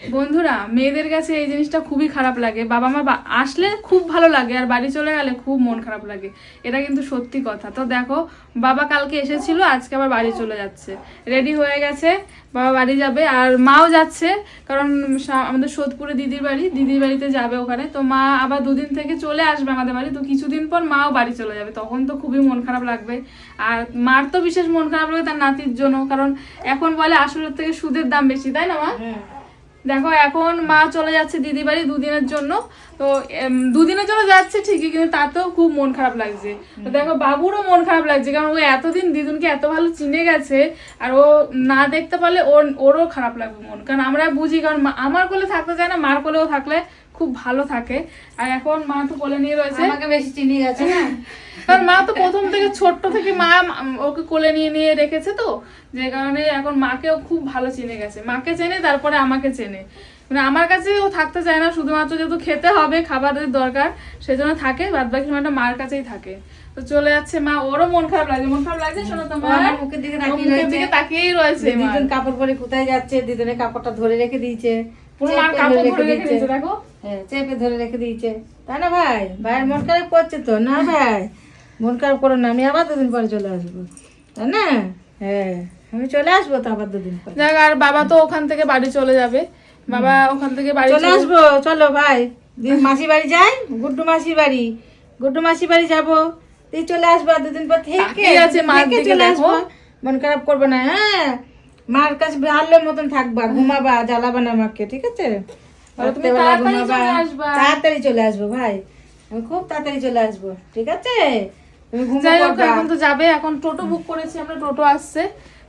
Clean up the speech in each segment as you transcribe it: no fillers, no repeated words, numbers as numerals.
বন্ধুরা, মেয়েদের কাছে এই জিনিসটা খুবই খারাপ লাগে। বাবা মা আসলে খুব ভালো লাগে, আর বাড়ি চলে গেলে খুব মন খারাপ লাগে। এটা কিন্তু সত্যি কথা। তো দেখো, বাবা কালকে এসেছিল, আজকে আবার বাড়ি চলে যাচ্ছে। রেডি হয়ে গেছে, বাবা বাড়ি যাবে, আর মাও যাচ্ছে। কারণ আমাদের সোদপুরে দিদির বাড়িতে যাবে ওখানে। তো মা আবার দুদিন থেকে চলে আসবে আমাদের বাড়ি। তো কিছুদিন পর মাও বাড়ি চলে যাবে, তখন তো খুবই মন খারাপ লাগবে। আর মার তো বিশেষ মন খারাপ লাগবে তার নাতির জন্য, কারণ এখন বলে আসলের থেকে সুদের দাম বেশি, তাই না মা? দেখো, এখন মা চলে যাচ্ছে দিদি বাড়ি দুদিনের জন্য। তো দুদিনের জন্য যাচ্ছে ঠিকই, কিন্তু তাতেও খুব মন খারাপ লাগছে। তো দেখো, বাবুরও মন খারাপ লাগছে, কারণ ও এতদিন দিদুনকে এত ভালো চিনে গেছে, আর ও না দেখতে পারলে ওরও খারাপ লাগবে মন। কারণ আমরা বুঝি, কারণ আমার কোলে থাকতে চায় না, মার কোলেও থাকলে খুব ভালো থাকে। আর এখন মা তো কোলে নিয়ে রয়েছে, আমাকে বেশি চিনি গেছে না। কারণ মা তো প্রথম থেকে ছোট্ট থেকে মা ওকে কোলে নিয়ে নিয়ে রেখেছে, তো যে কারণে এখন মাকেও খুব ভালো চিনে গেছে। মাকে চেনে, তারপরে আমাকে চেনে। মানে আমার কাছে ও থাকতে চায় না, শুধুমাত্র যেহেতু খেতে হবে, খাবারের দরকার, সেজন্য থাকে। বাদ বাকি সময়টা মার কাছেই থাকে। তো চলে যাচ্ছে মা, ওরও মন খারাপ লাগছে। শোনো তো, মা মুখের দিকে তাকিয়েই রয়েছে। দিদুন কাপড় পরে কোথায় যাচ্ছে, দিদুনের কাপড়টা ধরে রেখে দিয়েছে, পুরো মার কাপড় ধরে রেখে দিয়েছে, দেখো। হ্যাঁ, চেপে ধরে রেখে দিয়েছে, তাই না ভাই? ভাইয়ের মন খারাপ করছে তো না ভাই? মন খারাপ করো না, আমি আবার দুদিন পরে চলে আসবো, তাই না? হ্যাঁ, আমি চলে আসবো তো আবার দুদিন পরে। দেখ, আর বাবা তো ওখান থেকে বাড়ি চলে যাবে। বাবা ওখান থেকে বাড়ি চলে আসবো, চলো ভাই, মাসি বাড়ি যাই, গুড্ডু মাসি বাড়ি যাবো, তুই চলে আসবো আর দুদিন পর থেকে চলে আসবো। মন খারাপ করবে না, হ্যাঁ? মার কাছে ভালোর মতন থাকবা, ঘুমাবা, জ্বালাবা না আমাকে, ঠিক আছে? তাড়াতাড়ি চলে আসবো ভাই, আমি খুব তাড়াতাড়ি চলে আসবো, ঠিক আছে? তুমি যাই হোক, এখন তো যাবে। এখন টোটো বুক করেছি আমরা, টোটো আসছে,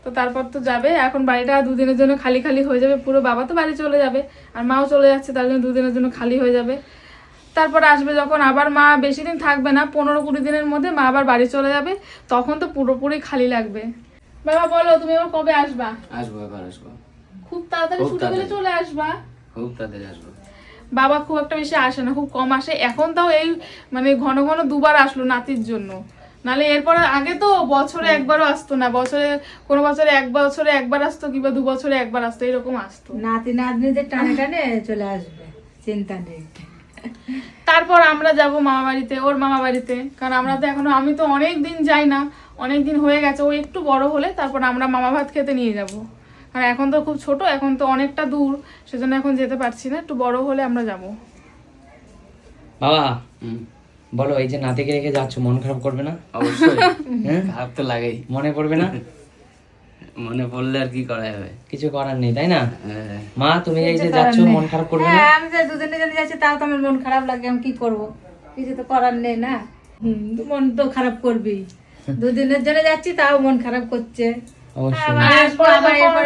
তো তারপর তো যাবে। এখন বাড়িটা দুদিনের জন্য খালি খালি হয়ে যাবে পুরো। বাবা তো বাড়ি চলে যাবে, আর মাও চলে যাচ্ছে, তার জন্য দুদিনের জন্য খালি হয়ে যাবে। তারপর আসবে যখন আবার মা, বেশি দিন থাকবে না, 15-20 দিনের মধ্যে মা আবার বাড়ি চলে যাবে। তখন তো পুরোপুরি খালি লাগবে। বাবা বলো, তুমি আবার কবে আসবা? আসবো, এবার আসবো। খুব তাড়াতাড়ি ছুটি পেলে চলে আসবা। খুব তাড়াতাড়ি আসবো। বাবা খুব একটা বেশি আসে না, খুব কম আসে। এখন তাও এই মানে ঘন ঘন দুবার আসলো নাতির জন্য, নালে এরপর আগে তো বছরে একবারও আসতো না। কোনো বছরে একবার আসতো, কিংবা 2 বছরে একবার আসতো, এরকম আসতো। নাতি নাতনিদের টানে টানে চলে আসবে, চিন্তা নেই। তারপর আমরা যাব মামা বাড়িতে, ওর মামা বাড়িতে। কারণ আমরা তো এখনো, আমি তো অনেক দিন যাই না, অনেক দিন হয়ে গেছে। ও একটু বড় হলে তারপর আমরা মামা ভাত খেতে নিয়ে যাব। আর এখন তো খুব ছোট, এখন তো অনেকটা দূর, সেজন্য এখন যেতে পারছি না। একটু বড় হলে আমরা যাব। বাবা বলো, এই যে নাতিকে রেখে যাচ্ছ, মন খারাপ করবে না? অবশ্যই খারাপ তো লাগেই। মনে পড়বে না? মনে পড়লে আর কি করা যাবে, কিছু করার নেই, তাই না? হ্যাঁ। মা, তুমি এই যে যাচ্ছ, মন খারাপ করবে না? হ্যাঁ, আমি তো দুদিনের জন্য যাচ্ছি, তাও তো আমার মন খারাপ লাগে। আমি কি করবো, কিছু তো করার নেই না। মন তো খারাপ করবি। দুদিনের জন্য যাচ্ছি, তাও মন খারাপ করছে। অবশ্যই।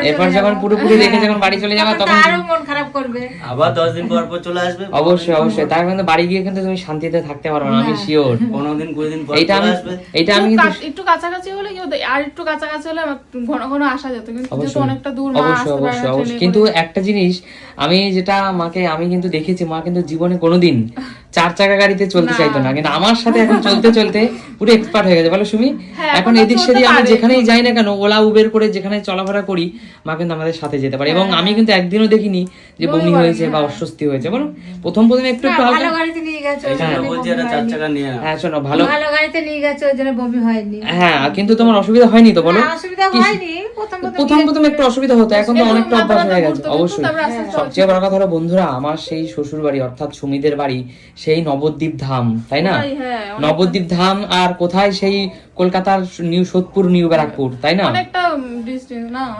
এরপর যখন পুরোপুরি রেখে যখন বাড়ি চলে যাবে, তখন আরো মন খারাপ করবে। আবার 10 দিন পর পর চলে আসবে। অবশ্যই তার কিন্তু বাড়ি গিয়ে কিন্তু তুমি শান্তিতে থাকতে পারবে না, আমি শিওর। 15 দিন 20 দিন পর এটা চলে আসবে। আমি কিন্তু একটু কাছাকাছি হলে কি হতো, আর একটু কাছাকাছি হলে আমার ঘন ঘন আসা যেত, কিন্তু যেহেতু অনেকটা দূর, মা আসতে পারে না ট্রেনে। কিন্তু একটা জিনিস আমি যেটা মাকে আমি কিন্তু দেখেছি, মা কিন্তু জীবনে কোনোদিন 4 চাকা গাড়িতে চলতে চাইতো না, কিন্তু আমার সাথে এখন চলতে চলতে পুরো এক্সপার্ট হয়ে গেছে, বলো সুমি? এখন এদিক সেদিক আমি যেখানেই যাই না কেন, ওলা উবের করে যেখানে চলাফেরা করি, মা কিন্তু আমাদের সাথে যেতে পারে। এবং আমি কিন্তু একদিনও দেখিনি যে বমি হয়েছে বা অস্বস্তি হয়েছে। বলো, প্রথম একটু ভালো গাড়িতে নিয়ে গেছো, বলছি এটা 4 চাকা নিয়ে। হ্যাঁ শোনো, ভালো গাড়িতে নিয়ে গেছো, ওই জন্য বমি হয়নি। হ্যাঁ, কিন্তু তোমার অসুবিধা হয়নি তো? বলো, অসুবিধা হয়নি। প্রথম একটু অসুবিধা হতো, এখন তো অনেকটা অভ্যাস হয়ে গেছে। অবশ্যই। সবচেয়ে বড় কথা হলো বন্ধুরা, আমার সেই শ্বশুর বাড়ি অর্থাৎ সুমিদের বাড়ি সেই নবদ্বীপ ধাম, তাই না? নবদ্বীপ ধাম, আর কোথায় সেই কলকাতার সোদপুর নিউ ব্যারাকপুর, তাই না?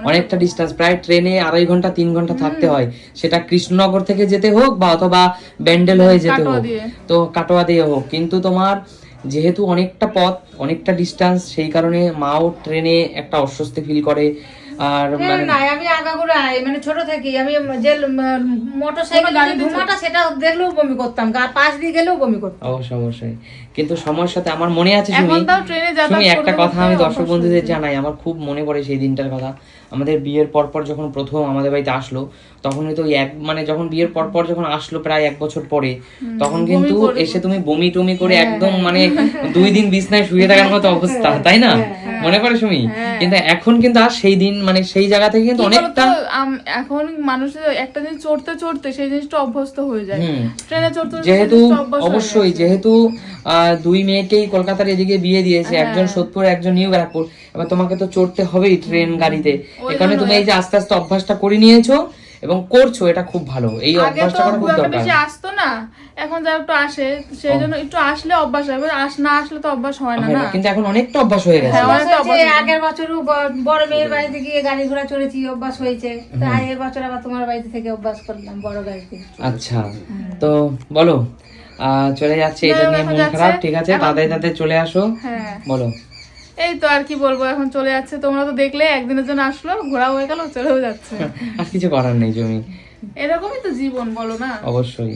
অনেকটা ডিস্টেন্স, প্রায় ট্রেনে 2.5 ঘন্টা 3 ঘন্টা থাকতে হয়। সেটা কৃষ্ণনগর থেকে যেতে হোক বা অথবা ব্যান্ডেল হয়ে যেতে হোক, তো কাটোয়া দিয়ে হোক। কিন্তু তোমার যেহেতু অনেকটা পথ, অনেকটা ডিস্টেন্স, সেই কারণে মাও ট্রেনে একটা অস্বস্তি ফিল করে। আর আমি আগাগোড়াই মানে ছোট থেকে আমি যে মোটরসাইকেল ধুমাটা সেটা দেখলেও বমি করতাম, পাশ দিয়ে গেলেও বমি করতাম। অবশ্যই। কিন্তু সময়ের সাথে আমার মনে আছে তুমি একটা কথা আমি দর্শক বন্ধুদের জানাই, আমার খুব মনে পড়ে সেই দিনটার কথা। আমাদের বিয়ের পরপর যখন প্রথম আমাদের বাড়িতে আসলো, তখন তো মানে যখন বিয়ের পরপর যখন আসলো প্রায় 1 বছর পরে, তখন কিন্তু এসে তুমি বমি টমি করে একদম মানে 2 দিন বিছনায় শুয়ে থাকার মতো অবস্থা, তাই না? মনে পড়ে সুমি? হ্যাঁ। কিন্তু এখন কিন্তু আর সেই দিন মানে সেই জায়গা থেকে কিন্তু কি অনেকটা বলতো, এখন মানুষের একটা জিনিস চড়তে চড়তে সেই জিনিসটা অভ্যস্ত হয়ে যায়। ট্রেনে চড়তে চড়তে সেই যেহেতু জিনিসটা অভ্যাস হয়ে অবশ্যই গেছে। যেহেতু দুই মেয়েকেই কলকাতার এদিকে বিয়ে দিয়েছে, হ্যাঁ। একজন সোদপুর একজন নিউ ব্যারাকপুর, এবার তোমাকে তো চড়তে হবেই ট্রেন গাড়িতে, এই কারণে তুমি এই যে আস্তে আস্তে অভ্যাসটা করে নিয়েছো এবং করছো, এটা খুব ভালো। এই আগে তো অভ্যাসটা করা খুব খুব একটা দরকার। বেশি আসতো না, এখন যা একটু আসে সেই জন্য একটু আসলে অভ্যাস হয়, না আসলে তো অভ্যাস হয় না হয় না। না, কিন্তু এখন অনেকটা অভ্যাস হয়ে গেছে। হ্যাঁ, অনেকটা অভ্যাস হয়ে গেছে। আগের বছরও বড় মেয়ের বাড়িতে গিয়ে গাড়ি ঘোড়া চড়েছি, অভ্যাস হয়েছে। তাই এর বছর আবার তোমার বাড়িতে থেকে অভ্যাস করলাম বড় গাড়িতে। আচ্ছা, তো বলো, চলে যাচ্ছে এটা নিয়ে এখন মন যাচ্ছে। খারাপ, ঠিক আছে, তাদের তাদের চলে আসো, হ্যাঁ, বলো। এই তো আর কি বলবো, এখন চলে যাচ্ছে। তোমরা তো দেখলে একদিনের জন্য আসলো, ঘোরা হয়ে গেল, চলেও যাচ্ছে। আর কিছু করার নেই জমি, এরকমই তো জীবন, বলো না? অবশ্যই।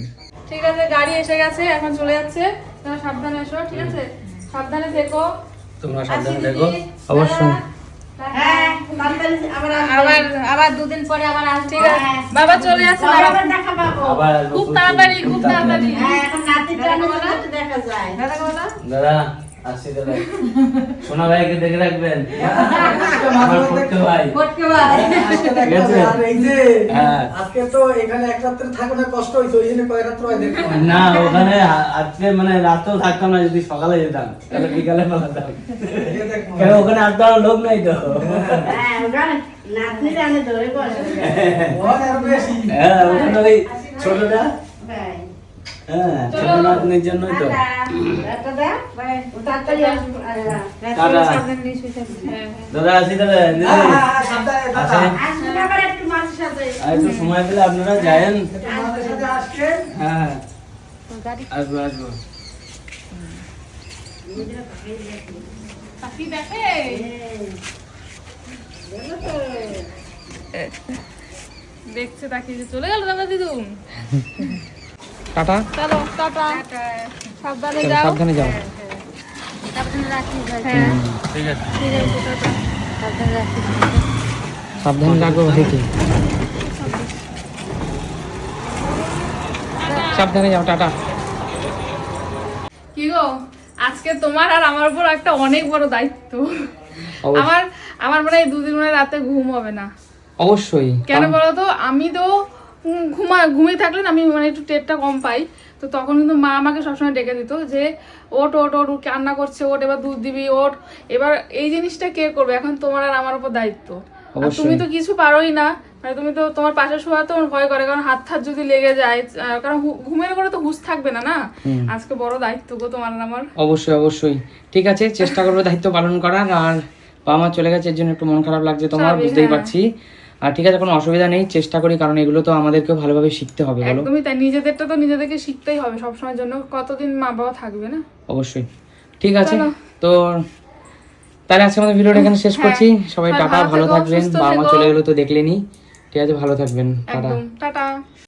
ঠিক আছে, গাড়ি এসে গেছে, এখন চলে যাচ্ছে। তোমরা সাবধানে এসো, ঠিক আছে? সাবধানে থেকো। তোমরা সাবধানে দেখো। অবশ্যই। হ্যাঁ, আবার আবার দুদিন পরে আবার আসবে। ঠিক আছে, বাবা চলে যাচ্ছে। বাবা দেখা পাবো। আবার আসবো খুব খুব তাড়াতাড়ি, খুব তাড়াতাড়ি। এখন নাতির জন্য দেখা যায়। দাদা বলো। দাদা আসছি তাহলে। সোনা ভাইকে দেখে রাখবেন। আমার পড়তে ভাই। ফটকে ভাই। ঠিক আছে? আর এই যে হ্যাঁ। আজকে তো এখানে এক রাত্রে থাকো না, কষ্ট হইতো, ওই জন্য কয় রাত্র হয় দেখো। না ওখানে আজকে মানে রাতেও থাকতাম না, যদি সকালে যেতাম তাহলে বিকালে পালাতাম। কেন ওখানে আর তো আর লোক নাই তো। হ্যাঁ, ওখানে নাতনি জানে ধরে বসে। ওখানে আরো বেশি। হ্যাঁ ওখানে ওই ছোটটা, ভাই। হ্যাঁ ছোট নাতনির জন্যই তো। টাটা দা, ভাই। তাড়াতাড়ি আসবো। টাটা। সাবধানে নিয়ে শুয়ে থাকবি। দাদা আসি তাহলে। দিদি হ্যাঁ, হ্যাঁ, সাবধানে দাদা। আসেন। আসবে আবার একটু মাঝে সাথে। আর একটু সময় পেলে আপনারা যায়েন। আমাদের সাথে আসছে। হ্যাঁ আসবো আসবো। পাখি দেখে। দেখছে তাকিয়ে, যে চলে গেল দাদা দিদুন। টাটা, চলো টাটা, সাবধানে চলো, যাও। সাবধানে যাও। সাবধানে রাখিস ভাই। হ্যাঁ, ঠিক আছে। ঠিক আছে, টাটা। সাবধানে রাখিস। সাবধানে রাখবো ভাইকে, সাবধানে যাও, টাটা। কি গো, আজকে তোমার আর আমার উপর একটা অনেক বড় দায়িত্ব। অবশ্যই। আমার আমার মানে এই দুদিন মানে রাতে ঘুম হবে না। অবশ্যই। কেন বলো তো, আমি তো ঘুমিয়ে থাকলে না আমি মানে একটু টেরটা কম পাই। তো তখন কিন্তু মা আমাকে সবসময় ডেকে দিত যে ওট ওট ওট, কান্না করছে, ওট, এবার দুধ দিবি, ওট। এবার এই জিনিসটা কে করবে? এখন তোমার আর আমার উপর দায়িত্ব। আর তুমি তো কিছু পারোই না, মানে তুমি তো, তোমার পাশে শোয়াতে আমার ভয় করে, কারণ হাত হাত যদি লেগে যায়, কারণ ঘুমের করে তো হুঁশ থাকবে না না। আজকে বড় দায়িত্ব গো তোমার আর আমার। অবশ্যই অবশ্যই, ঠিক আছে, চেষ্টা করবো দায়িত্ব পালন করার। আর বাবা মা চলে গেছে, এর জন্য একটু মন খারাপ লাগছে তোমার, স্বাভাবিক, বুঝতেই হ্যাঁ। পারছি। আর ঠিক আছে, কোনো অসুবিধা নেই, চেষ্টা করি, কারণ এগুলো তো আমাদেরকেও ভালোভাবে শিখতে হবে, বলো। একদমই তাই, নিজেদেরটা তো নিজেদেরকে শিখতেই হবে সবসময়ের জন্য, কতদিন মা বাবা থাকবে না। অবশ্যই, ঠিক আছে। চলো। তো তাহলে আজকে আমাদের ভিডিওটা এখানে শেষ করছি। সবাই টাটা, ভালো থেকো, থাকবেন। সুস্থ বাবা মা থেকো। চলে গেলো তো দেখলেনি, ঠিক আছে, ভালো থাকবেন, টাটা। একদম টাটা।